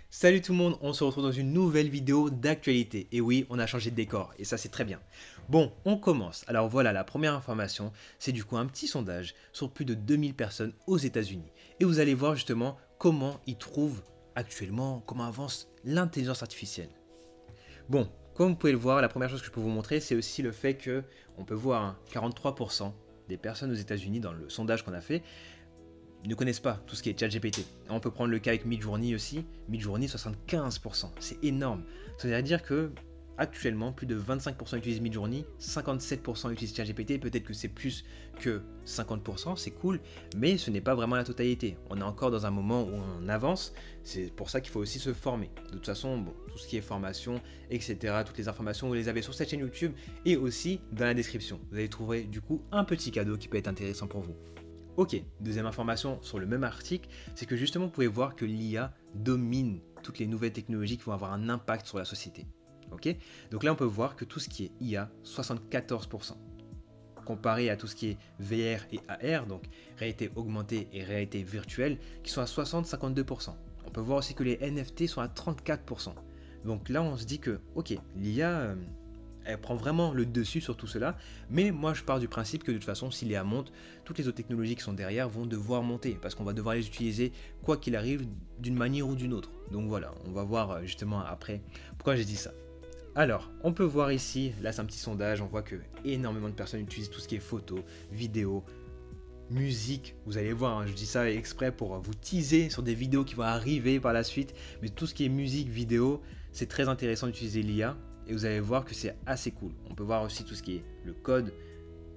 Salut tout le monde, on se retrouve dans une nouvelle vidéo d'actualité. Et oui, on a changé de décor, et ça c'est très bien. Bon, on commence. Alors voilà, la première information, c'est du coup un petit sondage sur plus de 2000 personnes aux États-Unis. Et vous allez voir justement comment ils trouvent actuellement, comment avance l'intelligence artificielle. Bon, comme vous pouvez le voir, la première chose que je peux vous montrer, c'est aussi le fait que on peut voir 43% des personnes aux États-Unis dans le sondage qu'on a fait ne connaissent pas tout ce qui est ChatGPT. On peut prendre le cas avec Midjourney aussi. Midjourney, 75%. C'est énorme. Ça veut dire que actuellement, plus de 25% utilisent Midjourney, 57% utilisent ChatGPT. Peut-être que c'est plus que 50%, c'est cool, mais ce n'est pas vraiment la totalité. On est encore dans un moment où on avance. C'est pour ça qu'il faut aussi se former. De toute façon, bon, tout ce qui est formation, etc., toutes les informations, vous les avez sur cette chaîne YouTube et aussi dans la description. Vous allez trouver du coup un petit cadeau qui peut être intéressant pour vous. Ok, deuxième information sur le même article, c'est que justement vous pouvez voir que l'IA domine toutes les nouvelles technologies qui vont avoir un impact sur la société. Ok, donc là on peut voir que tout ce qui est IA, 74%. Comparé à tout ce qui est VR et AR, donc réalité augmentée et réalité virtuelle, qui sont à 60-52%. On peut voir aussi que les NFT sont à 34%. Donc là on se dit que, ok, l'IA elle prend vraiment le dessus sur tout cela, mais moi je pars du principe que de toute façon, si l'IA monte, toutes les autres technologies qui sont derrière vont devoir monter, parce qu'on va devoir les utiliser quoi qu'il arrive d'une manière ou d'une autre. Donc voilà, on va voir justement après pourquoi j'ai dit ça. Alors, on peut voir ici, là c'est un petit sondage, on voit que énormément de personnes utilisent tout ce qui est photo, vidéo, musique. Vous allez voir, hein, je dis ça exprès pour vous teaser sur des vidéos qui vont arriver par la suite, mais tout ce qui est musique, vidéo, c'est très intéressant d'utiliser l'IA et vous allez voir que c'est assez cool. On peut voir aussi tout ce qui est le code,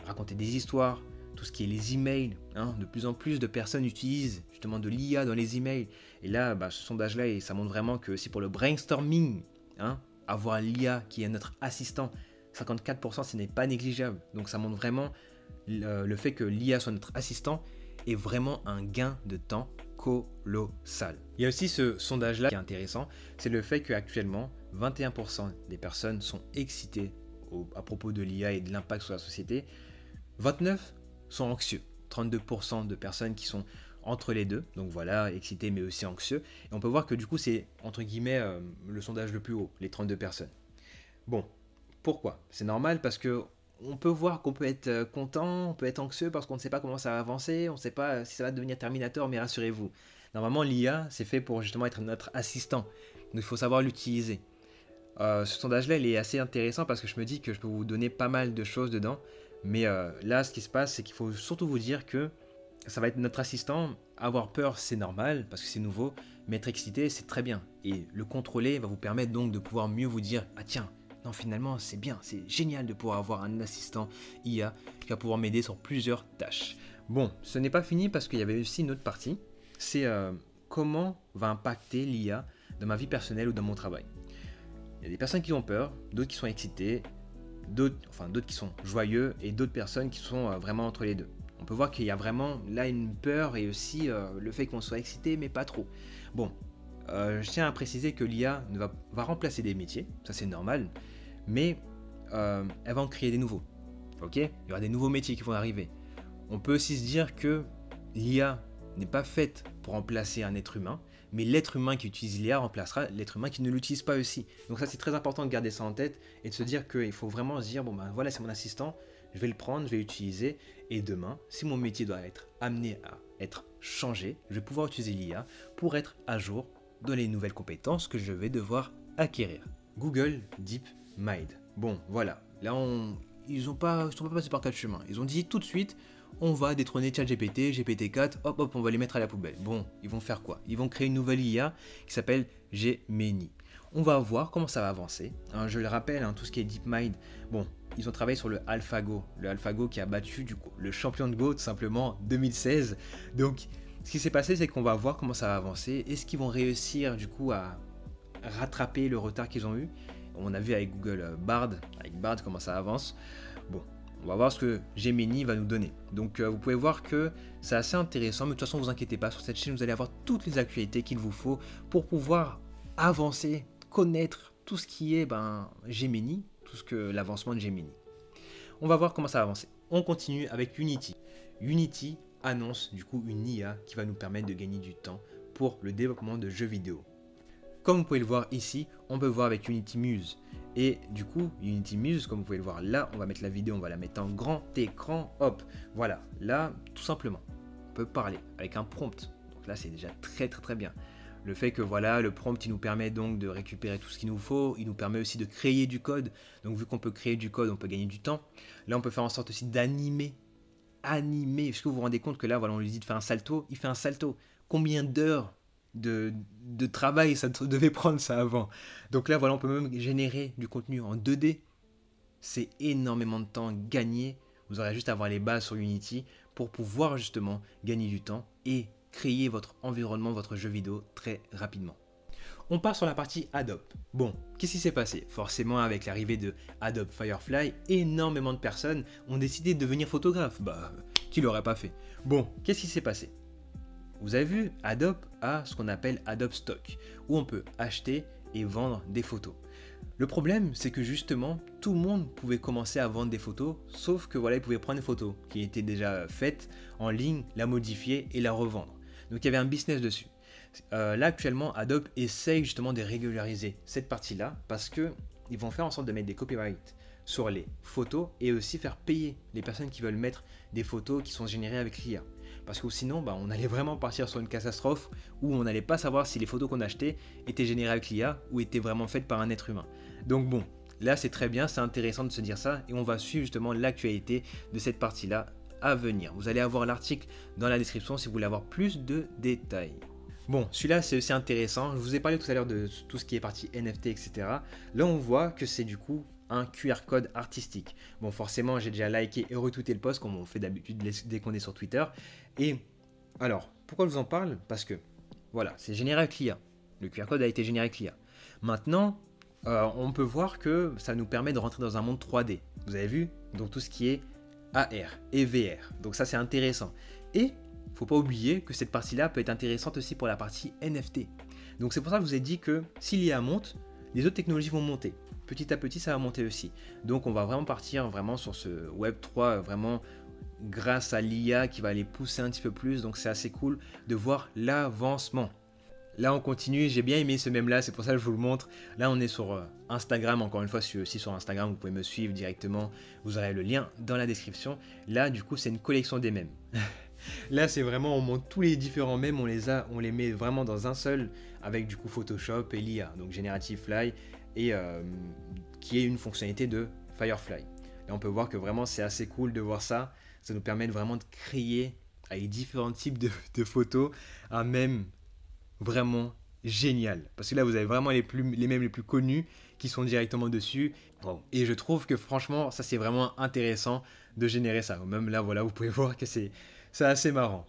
raconter des histoires, tout ce qui est les emails. Hein. De plus en plus de personnes utilisent justement de l'IA dans les emails. Et là, ce sondage-là, ça montre vraiment que si pour le brainstorming, hein, avoir l'IA qui est notre assistant, 54%, ce n'est pas négligeable. Donc ça montre vraiment le fait que l'IA soit notre assistant est vraiment un gain de temps colossal. Il y a aussi ce sondage-là qui est intéressant, c'est le fait qu'actuellement, 21% des personnes sont excitées à propos de l'IA et de l'impact sur la société. 29% sont anxieux. 32% de personnes qui sont entre les deux, donc voilà, excités mais aussi anxieux. Et on peut voir que du coup, c'est entre guillemets le sondage le plus haut, les 32 personnes. Bon, pourquoi? C'est normal parce que on peut voir qu'on peut être content, on peut être anxieux parce qu'on ne sait pas comment ça va avancer, on ne sait pas si ça va devenir Terminator, mais rassurez-vous. Normalement, l'IA, c'est fait pour justement être notre assistant. Donc il faut savoir l'utiliser. Ce sondage-là, il est assez intéressant parce que je me dis que je peux vous donner pas mal de choses dedans. Mais là, ce qui se passe, c'est qu'il faut surtout vous dire que ça va être notre assistant. Avoir peur, c'est normal parce que c'est nouveau. Mais être excité, c'est très bien. Et le contrôler va vous permettre donc de pouvoir mieux vous dire, ah tiens, non, finalement, c'est bien, c'est génial de pouvoir avoir un assistant IA qui va pouvoir m'aider sur plusieurs tâches. Bon, ce n'est pas fini parce qu'il y avait aussi une autre partie. C'est comment va impacter l'IA dans ma vie personnelle ou dans mon travail. Il y a des personnes qui ont peur, d'autres qui sont excitées, d'autres qui sont joyeux et d'autres personnes qui sont vraiment entre les deux. On peut voir qu'il y a vraiment là une peur et aussi le fait qu'on soit excité mais pas trop. Bon, je tiens à préciser que l'IA va remplacer des métiers, ça c'est normal, mais elle va en créer des nouveaux. Ok, il y aura des nouveaux métiers qui vont arriver. On peut aussi se dire que l'IA n'est pas faite pour remplacer un être humain, mais l'être humain qui utilise l'IA remplacera l'être humain qui ne l'utilise pas aussi. Donc ça c'est très important de garder ça en tête et de se dire qu'il faut vraiment se dire, bon ben voilà c'est mon assistant, je vais le prendre, je vais l'utiliser, et demain, si mon métier doit être amené à être changé, je vais pouvoir utiliser l'IA pour être à jour dans les nouvelles compétences que je vais devoir acquérir. Google DeepMind. Bon voilà, là ils sont pas passés par quatre chemins. Ils ont dit tout de suite, on va détrôner ChatGPT, GPT-4, hop hop, on va les mettre à la poubelle. Bon, ils vont faire quoi? Ils vont créer une nouvelle IA qui s'appelle Gemini. On va voir comment ça va avancer. Hein, je le rappelle, tout ce qui est DeepMind, bon, ils ont travaillé sur le AlphaGo. Le AlphaGo qui a battu du coup, le champion de Go tout simplement 2016. Donc, ce qui s'est passé, c'est qu'on va voir comment ça va avancer. Est-ce qu'ils vont réussir du coup à rattraper le retard qu'ils ont eu? On a vu avec Google Bard, comment ça avance. Bon, on va voir ce que Gemini va nous donner. Donc vous pouvez voir que c'est assez intéressant, mais de toute façon, ne vous inquiétez pas, sur cette chaîne, vous allez avoir toutes les actualités qu'il vous faut pour pouvoir avancer, connaître tout ce qui est Gemini, tout ce que l'avancement de Gemini. On va voir comment ça va avancer. On continue avec Unity. Unity annonce du coup une IA qui va nous permettre de gagner du temps pour le développement de jeux vidéo. comme vous pouvez le voir ici, on peut voir avec Unity Muse. Et du coup, Unity Muse, comme vous pouvez le voir là, on va mettre la vidéo, on va la mettre en grand écran, hop, voilà, là, tout simplement, on peut parler avec un prompt. Donc là, c'est déjà très bien. Le fait que voilà, le prompt, il nous permet donc de récupérer tout ce qu'il nous faut, il nous permet aussi de créer du code. Donc vu qu'on peut créer du code, on peut gagner du temps. Là, on peut faire en sorte aussi d'animer. Est-ce que vous vous rendez compte que là, voilà, on lui dit de faire un salto, il fait un salto. Combien d'heures de travail ça devait prendre ça avant? Donc là, voilà, on peut même générer du contenu en 2D. C'est énormément de temps gagné. Vous aurez juste à avoir les bases sur Unity pour pouvoir justement gagner du temps et créer votre environnement, votre jeu vidéo très rapidement. On part sur la partie Adobe. Bon, qu'est-ce qui s'est passé? Forcément, avec l'arrivée de Adobe Firefly, énormément de personnes ont décidé de devenir photographe. Bah, qui l'aurait pas fait? Bon, qu'est-ce qui s'est passé? Vous avez vu, Adobe a ce qu'on appelle Adobe Stock, où on peut acheter et vendre des photos. Le problème, c'est que justement, tout le monde pouvait commencer à vendre des photos, sauf que voilà, ils pouvaient prendre une photo qui était déjà faite en ligne, la modifier et la revendre. Donc il y avait un business dessus. Là actuellement, Adobe essaye justement de régulariser cette partie-là parce que ils vont faire en sorte de mettre des copyrights sur les photos et aussi faire payer les personnes qui veulent mettre des photos qui sont générées avec l'IA. Parce que sinon, on allait vraiment partir sur une catastrophe où on n'allait pas savoir si les photos qu'on achetait étaient générées avec l'IA ou étaient vraiment faites par un être humain. Donc bon, là c'est très bien, c'est intéressant de se dire ça et on va suivre justement l'actualité de cette partie-là à venir. Vous allez avoir l'article dans la description si vous voulez avoir plus de détails. Bon, celui-là c'est aussi intéressant. Je vous ai parlé tout à l'heure de tout ce qui est partie NFT, etc. Là on voit que c'est du coup un QR code artistique. Bon, forcément, j'ai déjà liké et retweeté le post comme on fait d'habitude dès qu'on est sur Twitter. Et alors, pourquoi je vous en parle? Parce que, voilà, c'est généré avec l'IA. Le QR code a été généré avec l'IA. Maintenant, on peut voir que ça nous permet de rentrer dans un monde 3D. Vous avez vu? Donc tout ce qui est AR et VR. Donc ça, c'est intéressant. Et faut pas oublier que cette partie-là peut être intéressante aussi pour la partie NFT. Donc c'est pour ça que je vous ai dit que si l'IA monte, les autres technologies vont monter. Petit à petit, ça va monter aussi. Donc on va vraiment partir vraiment sur ce Web 3, vraiment grâce à l'IA qui va les pousser un petit peu plus. Donc c'est assez cool de voir l'avancement. Là on continue, j'ai bien aimé ce mème là, c'est pour ça que je vous le montre. Là on est sur Instagram, encore une fois, si sur Instagram vous pouvez me suivre directement. Vous aurez le lien dans la description. Là du coup c'est une collection des mèmes. Là c'est vraiment, on monte tous les différents mèmes, on les met vraiment dans un seul avec du coup Photoshop et l'IA, donc Generative Fly et qui est une fonctionnalité de Firefly. Là on peut voir que vraiment c'est assez cool de voir ça. Ça nous permet vraiment de créer avec différents types de photos un mème vraiment génial. Parce que là vous avez vraiment les mèmes les plus connus qui sont directement dessus. Wow. Et je trouve que franchement ça c'est vraiment intéressant de générer ça. Même là voilà vous pouvez voir que c'est assez marrant.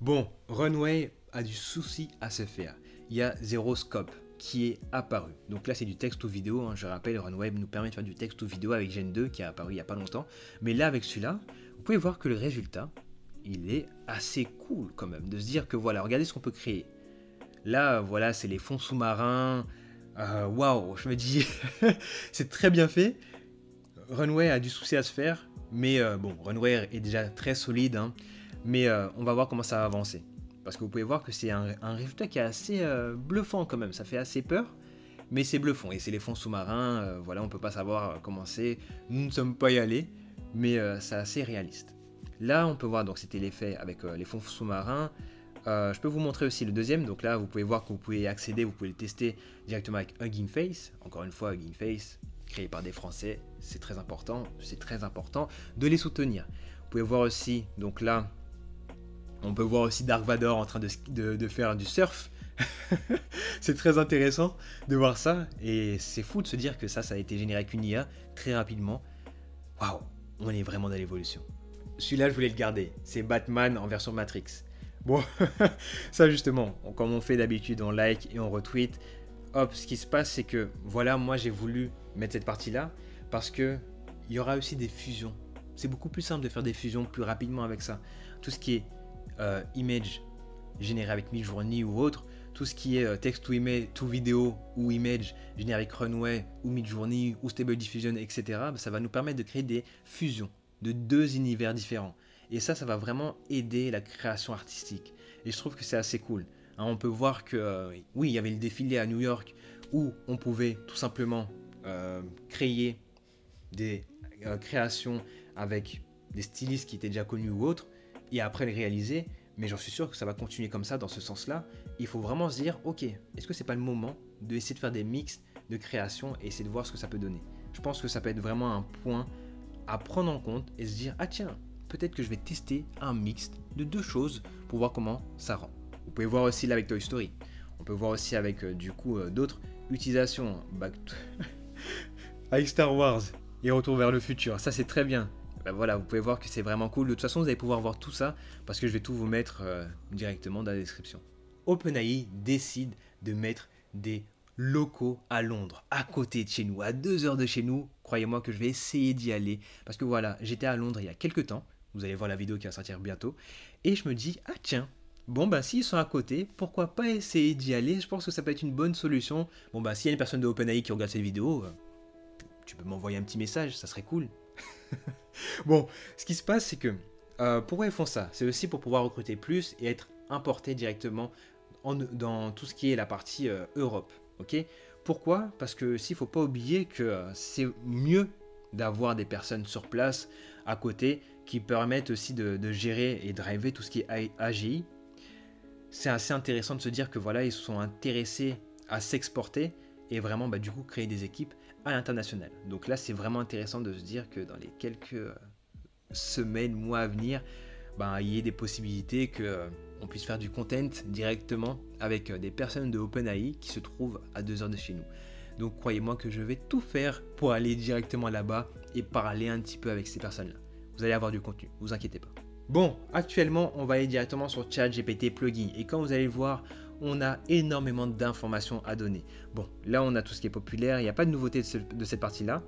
Bon, Runway a du souci à se faire. Il y a Zero Scope qui est apparu. Donc là c'est du texte ou vidéo, hein. Je rappelle, Runway nous permet de faire du texte ou vidéo avec Gen 2 qui est apparu il n'y a pas longtemps. Mais là avec celui-là, vous pouvez voir que le résultat, il est assez cool quand même. De se dire que voilà, regardez ce qu'on peut créer. Là voilà, c'est les fonds sous-marins. Waouh, je me dis, c'est très bien fait. Runway a du souci à se faire. Mais bon, Runway est déjà très solide. Hein. Mais on va voir comment ça va avancer. Parce que vous pouvez voir que c'est un résultat qui est assez bluffant quand même. Ça fait assez peur, mais c'est bluffant. Et c'est les fonds sous-marins, voilà, on ne peut pas savoir comment c'est. Nous ne sommes pas y allés, mais c'est assez réaliste. Là, on peut voir, donc c'était l'effet avec les fonds sous-marins. Je peux vous montrer aussi le deuxième. Donc là, vous pouvez voir que vous pouvez accéder, vous pouvez le tester directement avec Hugging Face. Encore une fois, Hugging Face, créé par des Français. C'est très important de les soutenir. Vous pouvez voir aussi, donc là, on peut voir aussi Dark Vador en train de faire du surf. C'est très intéressant de voir ça. Et c'est fou de se dire que ça a été généré avec une IA très rapidement. Waouh, on est vraiment dans l'évolution. Celui-là, je voulais le garder. C'est Batman en version Matrix. Bon, ça justement, comme on fait d'habitude, on like et on retweet. Hop, ce qui se passe, c'est que voilà, moi j'ai voulu mettre cette partie-là parce que il y aura aussi des fusions. C'est beaucoup plus simple de faire des fusions plus rapidement avec ça. Tout ce qui est image généré avec Midjourney ou autre, tout ce qui est text to image, to vidéo ou image généré avec Runway ou Midjourney ou Stable Diffusion, etc. Ça va nous permettre de créer des fusions de deux univers différents. Et ça va vraiment aider la création artistique. Et je trouve que c'est assez cool. Hein, on peut voir que, oui, il y avait le défilé à New York où on pouvait tout simplement créer des créations avec des stylistes qui étaient déjà connus ou autres, et après les réaliser, mais j'en suis sûr que ça va continuer comme ça, dans ce sens-là. Il faut vraiment se dire, ok, est-ce que c'est pas le moment d'essayer de faire des mix de création et essayer de voir ce que ça peut donner. Je pense que ça peut être vraiment un point à prendre en compte et se dire, ah tiens, peut-être que je vais tester un mix de deux choses pour voir comment ça rend. Vous pouvez voir aussi là avec Toy Story. On peut voir aussi avec d'autres utilisations. Avec Star Wars et Retour vers le futur. Ça c'est très bien. Ben voilà, vous pouvez voir que c'est vraiment cool. De toute façon, vous allez pouvoir voir tout ça parce que je vais tout vous mettre directement dans la description. OpenAI décide de mettre des locaux à Londres, à côté de chez nous, à 2 heures de chez nous. Croyez-moi que je vais essayer d'y aller parce que voilà, j'étais à Londres il y a quelques temps. Vous allez voir la vidéo qui va sortir bientôt. Et je me dis, ah tiens, bon bah s'ils sont à côté, pourquoi pas essayer d'y aller? Je pense que ça peut être une bonne solution. Bon bah s'il y a une personne de OpenAI qui regarde cette vidéo, tu peux m'envoyer un petit message, ça serait cool. Bon, ce qui se passe, c'est que pourquoi ils font ça? C'est aussi pour pouvoir recruter plus et être importé directement dans tout ce qui est la partie Europe. Ok? Pourquoi? Parce que s'il ne faut pas oublier que c'est mieux d'avoir des personnes sur place à côté qui permettent aussi de gérer et driver tout ce qui est AGI. C'est assez intéressant de se dire que voilà, ils sont intéressés à s'exporter et vraiment du coup créer des équipes à l'international. Donc là, c'est vraiment intéressant de se dire que dans les quelques semaines, mois à venir, il y ait des possibilités qu'on puisse faire du content directement avec des personnes de OpenAI qui se trouvent à 2 heures de chez nous. Donc croyez-moi que je vais tout faire pour aller directement là-bas et parler un petit peu avec ces personnes-là. Vous allez avoir du contenu, vous inquiétez pas. Bon, actuellement, on va aller directement sur ChatGPT Plugin et quand vous allez voir, on a énormément d'informations à donner. Bon, là, on a tout ce qui est populaire, il n'y a pas de nouveauté de cette partie-là.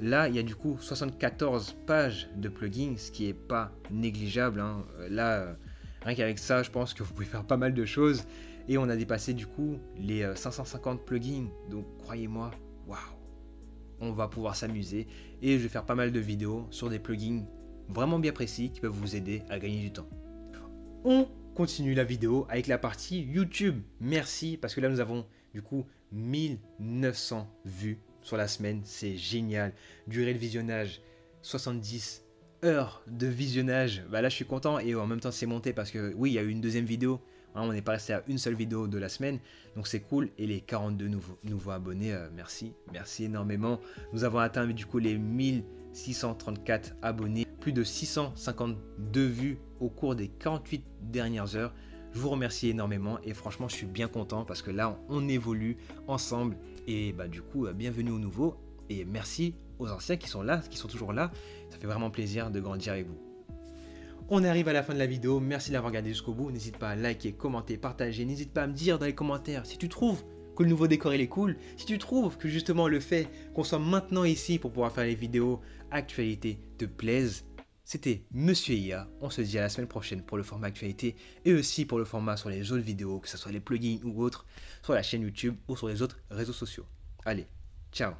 Là, il y a du coup 74 pages de plugins, ce qui n'est pas négligeable. Hein. Là, rien qu'avec ça, je pense que vous pouvez faire pas mal de choses. Et on a dépassé du coup les 550 plugins. Donc, croyez-moi, waouh, on va pouvoir s'amuser. Et je vais faire pas mal de vidéos sur des plugins vraiment bien précis qui peuvent vous aider à gagner du temps. On continue la vidéo avec la partie YouTube. Merci, parce que là, nous avons du coup 1900 vues sur la semaine, c'est génial. Durée de visionnage, 70 heures de visionnage. Là, je suis content et en même temps, c'est monté parce que oui, il y a eu une deuxième vidéo. Hein, on n'est pas resté à une seule vidéo de la semaine, donc c'est cool. Et les 42 nouveaux abonnés, merci énormément. Nous avons atteint du coup les 1634 abonnés, plus de 652 vues au cours des 48 dernières heures. Je vous remercie énormément et franchement, je suis bien content parce que là, on évolue ensemble. Et du coup, bienvenue aux nouveaux et merci aux anciens qui sont là, qui sont toujours là. Ça fait vraiment plaisir de grandir avec vous. On arrive à la fin de la vidéo. Merci d'avoir regardé jusqu'au bout. N'hésite pas à liker, commenter, partager. N'hésite pas à me dire dans les commentaires si tu trouves que le nouveau décor il est cool. Si tu trouves que justement le fait qu'on soit maintenant ici pour pouvoir faire les vidéos actualité te plaise. C'était Monsieur IA. On se dit à la semaine prochaine pour le format actualité et aussi pour le format sur les autres vidéos, que ce soit les plugins ou autres, sur la chaîne YouTube ou sur les autres réseaux sociaux. Allez, ciao!